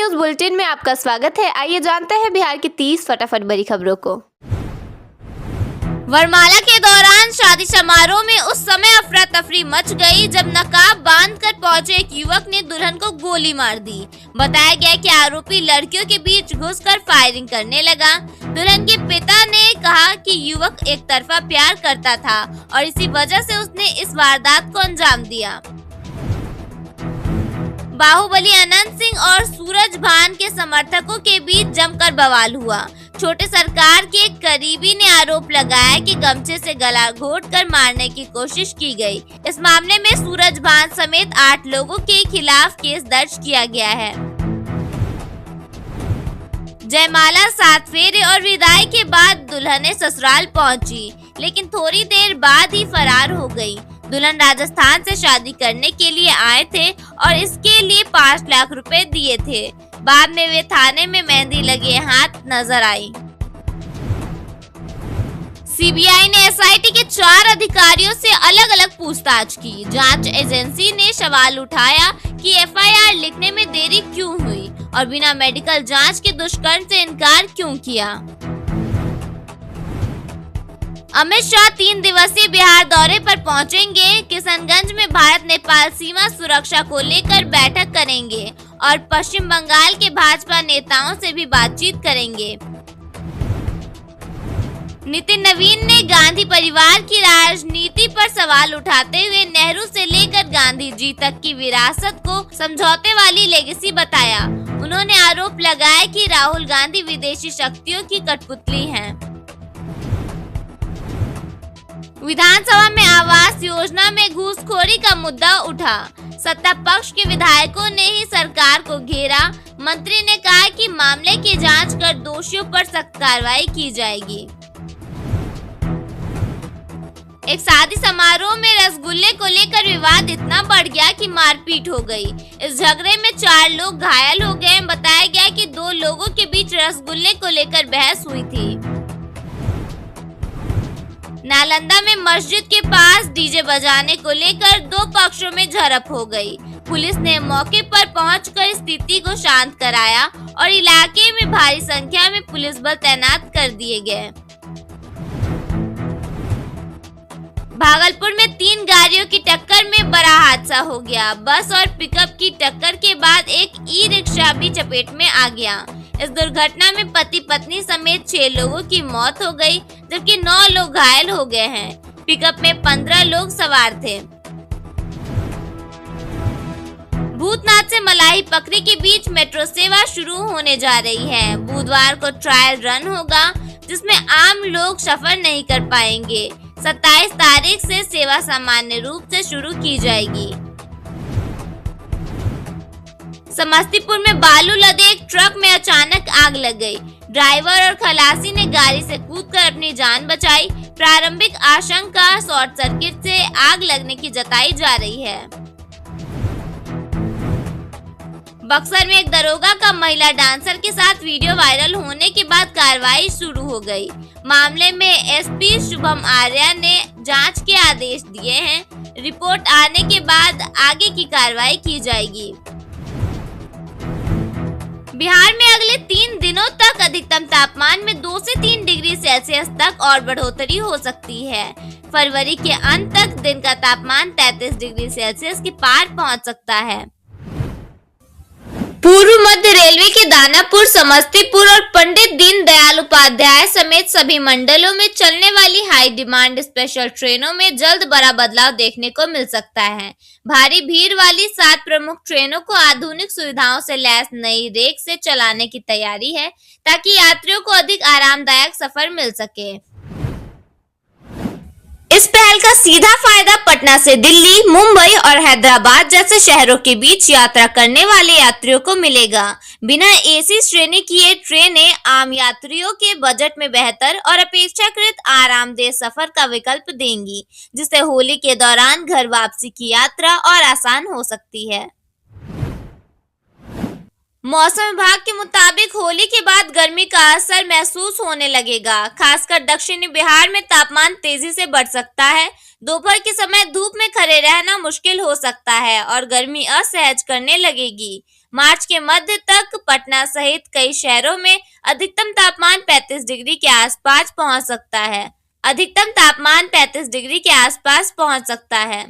News bulletin में आपका स्वागत है। आइए जानते हैं बिहार की 30 फटाफट बड़ी खबरों को। वरमाला के दौरान शादी समारोह में उस समय अफरा तफरी मच गई जब नकाब बांधकर पहुंचे एक युवक ने दुल्हन को गोली मार दी। बताया गया कि आरोपी लड़कियों के बीच घुसकर फायरिंग करने लगा। दुल्हन के पिता ने कहा कि युवक एक तरफा प्यार करता था और इसी वजह से उसने इस वारदात को अंजाम दिया। बाहुबली अनंत सिंह और सूरज भान के समर्थकों के बीच जमकर बवाल हुआ। छोटे सरकार के एक करीबी ने आरोप लगाया कि गमछे से गला घोंटकर मारने की कोशिश की गई। इस मामले में सूरज भान समेत 8 लोगों के खिलाफ केस दर्ज किया गया है। जयमाला, 7 फेरे और विदाई के बाद दुल्हने ससुराल पहुंची, लेकिन थोड़ी देर बाद ही फरार हो गई। दुल्हन राजस्थान से शादी करने के लिए आए थे और इसके लिए 5 लाख रुपए दिए थे। बाद में वे थाने में मेहंदी लगे हाथ नजर आई। सीबीआई ने एसआईटी के 4 अधिकारियों से अलग अलग पूछताछ की। जांच एजेंसी ने सवाल उठाया कि एफआईआर लिखने में देरी क्यों हुई और बिना मेडिकल जांच के दुष्कर्म से इनकार क्यों किया। अमित शाह 3 दिवसीय बिहार दौरे पर पहुंचेंगे। किशनगंज में भारत नेपाल सीमा सुरक्षा को लेकर बैठक करेंगे और पश्चिम बंगाल के भाजपा नेताओं से भी बातचीत करेंगे। नितिन नवीन ने गांधी परिवार की राजनीति पर सवाल उठाते हुए नेहरू से लेकर गांधी जी तक की विरासत को समझौते वाली लेगेसी बताया। उन्होंने आरोप लगाया कि राहुल गांधी विदेशी शक्तियों की कठपुतली हैं। विधानसभा में आवास योजना में घूसखोरी का मुद्दा उठा। सत्ता पक्ष के विधायकों ने ही सरकार को घेरा। मंत्री ने कहा कि मामले की जांच कर दोषियों पर सख्त कार्रवाई की जाएगी। एक शादी समारोह में रसगुल्ले को लेकर विवाद इतना बढ़ गया कि मारपीट हो गई। इस झगड़े में 4 लोग घायल हो गए। बताया गया कि 2 लोगों के बीच रसगुल्ले को लेकर बहस हुई थी। नालंदा में मस्जिद के पास डीजे बजाने को लेकर 2 पक्षों में झड़प हो गई। पुलिस ने मौके पर पहुंचकर स्थिति को शांत कराया और इलाके में भारी संख्या में पुलिस बल तैनात कर दिए गए। भागलपुर में 3 गाड़ियों की टक्कर में बड़ा हादसा हो गया। बस और पिकअप की टक्कर के बाद एक ई रिक्शा भी चपेट में आ गया। इस दुर्घटना में पति पत्नी समेत 6 लोगों की मौत हो गई, जबकि 9 लोग घायल हो गए हैं। पिकअप में 15 लोग सवार थे। भूतनाथ से मलाही पकड़ी के बीच मेट्रो सेवा शुरू होने जा रही है। बुधवार को ट्रायल रन होगा, जिसमें आम लोग सफर नहीं कर पाएंगे। 27 तारीख से सेवा सामान्य रूप से शुरू की जाएगी। समस्तीपुर में बालू लदे एक ट्रक में अचानक आग लग गई। ड्राइवर और खलासी ने गाड़ी से कूदकर अपनी जान बचाई। प्रारंभिक आशंका शॉर्ट सर्किट से आग लगने की जताई जा रही है। बक्सर में एक दरोगा का महिला डांसर के साथ वीडियो वायरल होने के बाद कार्रवाई शुरू हो गई। मामले में एसपी शुभम आर्या ने जांच के आदेश दिए हैं। रिपोर्ट आने के बाद आगे की कार्रवाई की जाएगी। बिहार में अगले 3 दिनों तक अधिकतम तापमान में 2 से 3 डिग्री सेल्सियस तक और बढ़ोतरी हो सकती है। फरवरी के अंत तक दिन का तापमान 33 डिग्री सेल्सियस के पार पहुंच सकता है। पूर्व मध्य रेलवे के दानापुर, समस्तीपुर और पंडित दीनदयाल उपाध्याय समेत सभी मंडलों में चलने वाली हाई डिमांड स्पेशल ट्रेनों में जल्द बड़ा बदलाव देखने को मिल सकता है। भारी भीड़ वाली 7 प्रमुख ट्रेनों को आधुनिक सुविधाओं से लैस नई रेक से चलाने की तैयारी है, ताकि यात्रियों को अधिक आरामदायक सफर मिल सके। इस पहल का सीधा फायदा पटना से दिल्ली, मुंबई और हैदराबाद जैसे शहरों के बीच यात्रा करने वाले यात्रियों को मिलेगा। बिना एसी श्रेणी की ये ट्रेनें आम यात्रियों के बजट में बेहतर और अपेक्षाकृत आरामदेह सफर का विकल्प देंगी, जिससे होली के दौरान घर वापसी की यात्रा और आसान हो सकती है। मौसम विभाग के मुताबिक होली के बाद गर्मी का असर महसूस होने लगेगा। खासकर दक्षिणी बिहार में तापमान तेजी से बढ़ सकता है। दोपहर के समय धूप में खड़े रहना मुश्किल हो सकता है और गर्मी असहज करने लगेगी। मार्च के मध्य तक पटना सहित कई शहरों में अधिकतम तापमान 35 डिग्री के आसपास पहुंच सकता है। अधिकतम तापमान 35 डिग्री के आसपास पहुंच सकता है।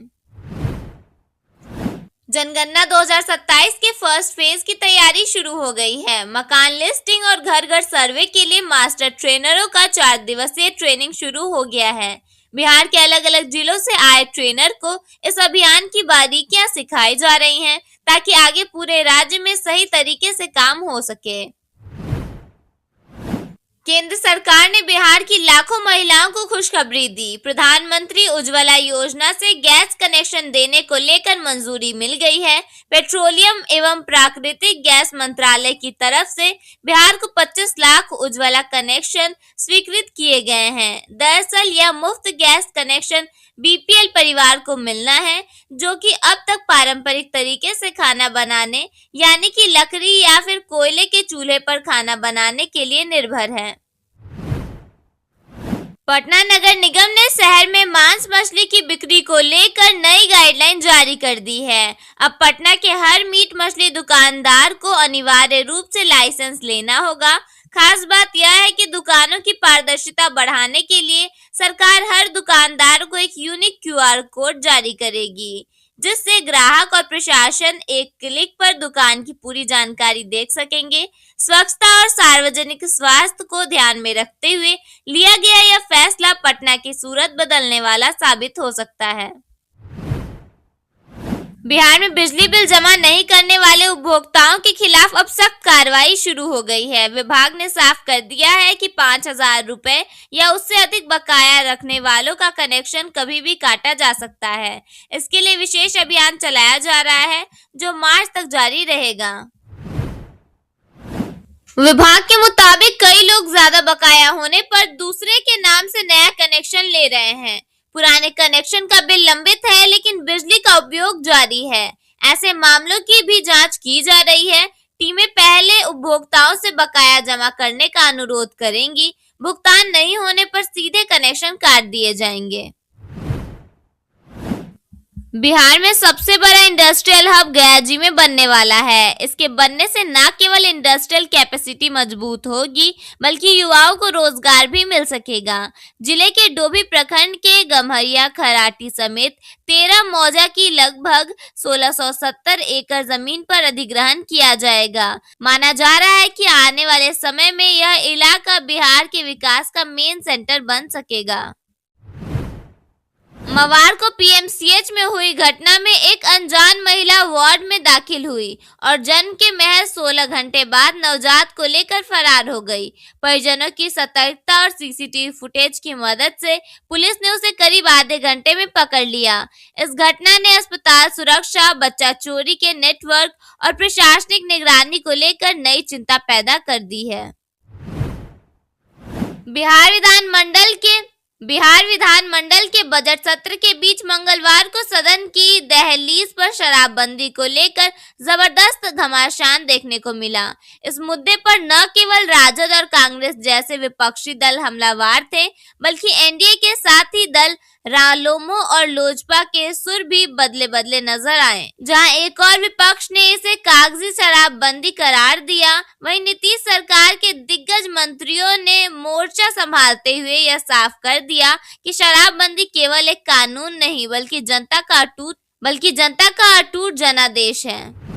जनगणना 2027 के फर्स्ट फेज की तैयारी शुरू हो गई है। मकान लिस्टिंग और घर घर सर्वे के लिए मास्टर ट्रेनरों का 4 दिवसीय ट्रेनिंग शुरू हो गया है। बिहार के अलग अलग जिलों से आए ट्रेनर को इस अभियान की बारीकियां सिखाई जा रही हैं ताकि आगे पूरे राज्य में सही तरीके से काम हो सके। केंद्र सरकार ने बिहार की लाखों महिलाओं को खुशखबरी दी। प्रधानमंत्री उज्ज्वला योजना से गैस कनेक्शन देने को लेकर मंजूरी मिल गई है। पेट्रोलियम एवं प्राकृतिक गैस मंत्रालय की तरफ से बिहार को 25 लाख उज्ज्वला कनेक्शन स्वीकृत किए गए हैं। दरअसल यह मुफ्त गैस कनेक्शन बीपीएल परिवार को मिलना है, जो कि अब तक पारंपरिक तरीके से खाना बनाने यानी कि लकड़ी या फिर कोयले के चूल्हे पर खाना बनाने के लिए निर्भर है। पटना नगर निगम ने शहर में मांस मछली की बिक्री को लेकर नई गाइडलाइन जारी कर दी है। अब पटना के हर मीट मछली दुकानदार को अनिवार्य रूप से लाइसेंस लेना होगा। खास बात यह है कि दुकानों की पारदर्शिता बढ़ाने के लिए सरकार हर दुकानदार को एक यूनिक क्यूआर कोड जारी करेगी, जिससे ग्राहक और प्रशासन एक क्लिक पर दुकान की पूरी जानकारी देख सकेंगे। स्वच्छता और सार्वजनिक स्वास्थ्य को ध्यान में रखते हुए लिया गया यह फैसला पटना की सूरत बदलने वाला साबित हो सकता है। बिहार में बिजली बिल जमा नहीं करने वाले उपभोक्ताओं के खिलाफ अब सख्त कार्रवाई शुरू हो गई है। विभाग ने साफ कर दिया है कि 5,000 रुपए या उससे अधिक बकाया रखने वालों का कनेक्शन कभी भी काटा जा सकता है। इसके लिए विशेष अभियान चलाया जा रहा है, जो मार्च तक जारी रहेगा। विभाग के मुताबिक कई लोग ज्यादा बकाया होने पर दूसरे के नाम से नया कनेक्शन ले रहे हैं। पुराने कनेक्शन का बिल लंबित है, लेकिन बिजली का उपयोग जारी है। ऐसे मामलों की भी जांच की जा रही है। टीमें पहले उपभोक्ताओं से बकाया जमा करने का अनुरोध करेंगी। भुगतान नहीं होने पर सीधे कनेक्शन काट दिए जाएंगे। बिहार में सबसे बड़ा इंडस्ट्रियल हब गयाजी में बनने वाला है। इसके बनने से न केवल इंडस्ट्रियल कैपेसिटी मजबूत होगी, बल्कि युवाओं को रोजगार भी मिल सकेगा। जिले के डोभी प्रखंड के गम्हरिया खराटी समेत 13 मौजा की लगभग 1670 एकड़ जमीन पर अधिग्रहण किया जाएगा। माना जा रहा है कि आने वाले समय में यह इलाका बिहार के विकास का मेन सेंटर बन सकेगा। मवार को पीएमसीएच में हुई घटना में एक अनजान महिला वार्ड में दाखिल हुई और जन्म के महज 16 घंटे बाद नवजात को लेकर फरार हो गई। परिजनों की सतर्कता और सीसीटीवी फुटेज की मदद से पुलिस ने उसे करीब आधे घंटे में पकड़ लिया। इस घटना ने अस्पताल सुरक्षा, बच्चा चोरी के नेटवर्क और प्रशासनिक निगरानी को लेकर नई चिंता पैदा कर दी है। बिहार विधानमंडल के बजट सत्र के बीच मंगलवार को सदन की दहलीज पर शराबबंदी को लेकर जबरदस्त घमासान देखने को मिला। इस मुद्दे पर न केवल राजद और कांग्रेस जैसे विपक्षी दल हमलावर थे, बल्कि एनडीए के साथी दल रालोमो और लोजपा के सुर भी बदले बदले नजर आए। जहां एक और विपक्ष ने इसे कागजी शराबबंदी करार दिया, वहीं नीतीश सरकार के दिग्गज मंत्रियों ने मोर्चा संभालते हुए यह साफ कर दिया कि शराबबंदी केवल एक कानून नहीं, बल्कि जनता का अटूट जनादेश है।